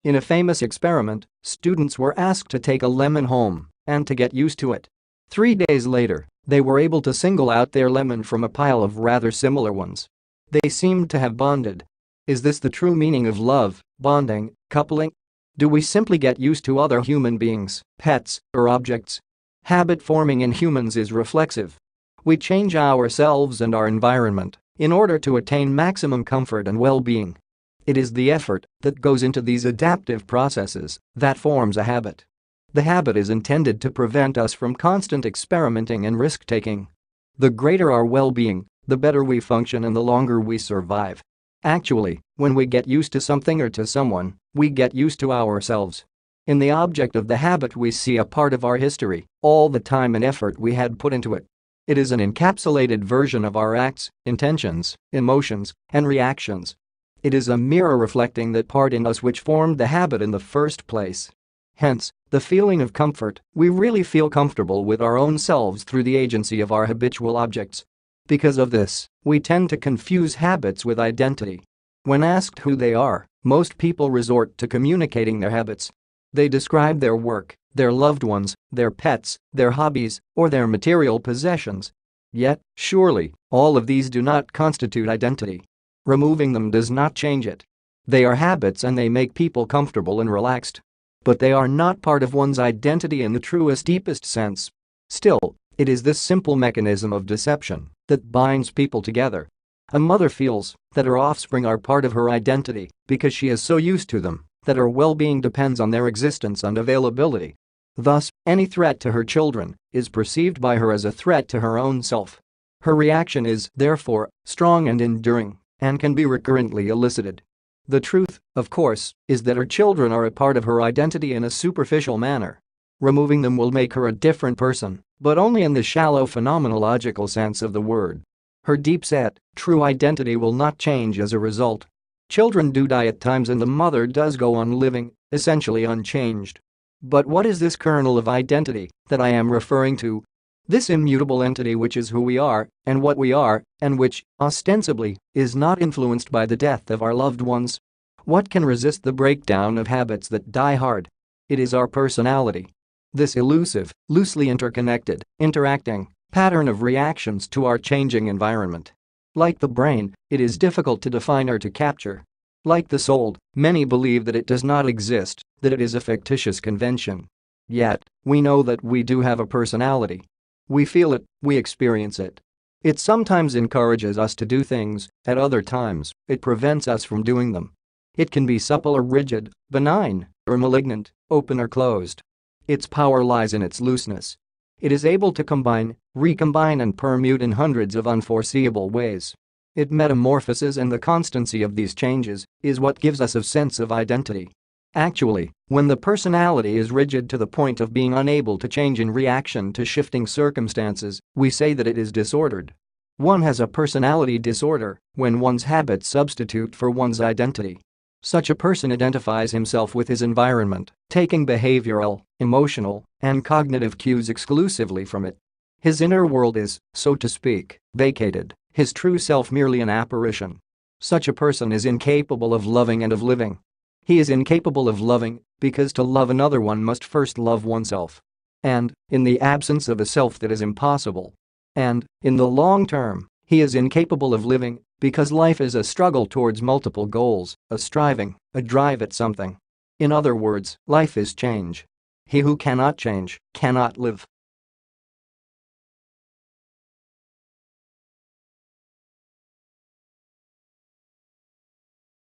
In a famous experiment, students were asked to take a lemon home and to get used to it. 3 days later, they were able to single out their lemon from a pile of rather similar ones. They seemed to have bonded. Is this the true meaning of love, bonding, coupling? Do we simply get used to other human beings, pets, or objects? Habit forming in humans is reflexive. We change ourselves and our environment in order to attain maximum comfort and well-being. It is the effort that goes into these adaptive processes that forms a habit. The habit is intended to prevent us from constant experimenting and risk-taking. The greater our well-being, the better we function and the longer we survive. Actually, when we get used to something or to someone, we get used to ourselves. In the object of the habit we see a part of our history, all the time and effort we had put into it. It is an encapsulated version of our acts, intentions, emotions, and reactions. It is a mirror reflecting that part in us which formed the habit in the first place. Hence, the feeling of comfort, we really feel comfortable with our own selves through the agency of our habitual objects. Because of this, we tend to confuse habits with identity. When asked who they are, most people resort to communicating their habits. They describe their work, their loved ones, their pets, their hobbies, or their material possessions. Yet, surely, all of these do not constitute identity. Removing them does not change it. They are habits and they make people comfortable and relaxed. But they are not part of one's identity in the truest, deepest sense. Still, it is this simple mechanism of deception that binds people together. A mother feels that her offspring are part of her identity because she is so used to them that her well-being depends on their existence and availability. Thus, any threat to her children is perceived by her as a threat to her own self. Her reaction is, therefore, strong and enduring and can be recurrently elicited. The truth, of course, is that her children are a part of her identity in a superficial manner. Removing them will make her a different person, but only in the shallow phenomenological sense of the word. Her deep-set, true identity will not change as a result. Children do die at times and the mother does go on living, essentially unchanged. But what is this kernel of identity that I am referring to? This immutable entity which is who we are and what we are and which, ostensibly, is not influenced by the death of our loved ones. What can resist the breakdown of habits that die hard? It is our personality. This elusive, loosely interconnected, interacting pattern of reactions to our changing environment. Like the brain, it is difficult to define or to capture. Like the soul, many believe that it does not exist, that it is a fictitious convention. Yet, we know that we do have a personality. We feel it, we experience it. It sometimes encourages us to do things, at other times, it prevents us from doing them. It can be supple or rigid, benign or malignant, open or closed. Its power lies in its looseness. It is able to combine, recombine and permute in hundreds of unforeseeable ways. It metamorphoses and the constancy of these changes is what gives us a sense of identity. Actually, when the personality is rigid to the point of being unable to change in reaction to shifting circumstances, we say that it is disordered. One has a personality disorder when one's habits substitute for one's identity. Such a person identifies himself with his environment, taking behavioral, emotional, and cognitive cues exclusively from it. His inner world is, so to speak, vacated, his true self merely an apparition. Such a person is incapable of loving and of living. He is incapable of loving because to love another one must first love oneself. And, in the absence of a self that is impossible. And, in the long term, he is incapable of living because life is a struggle towards multiple goals, a striving, a drive at something. In other words, life is change. He who cannot change cannot live.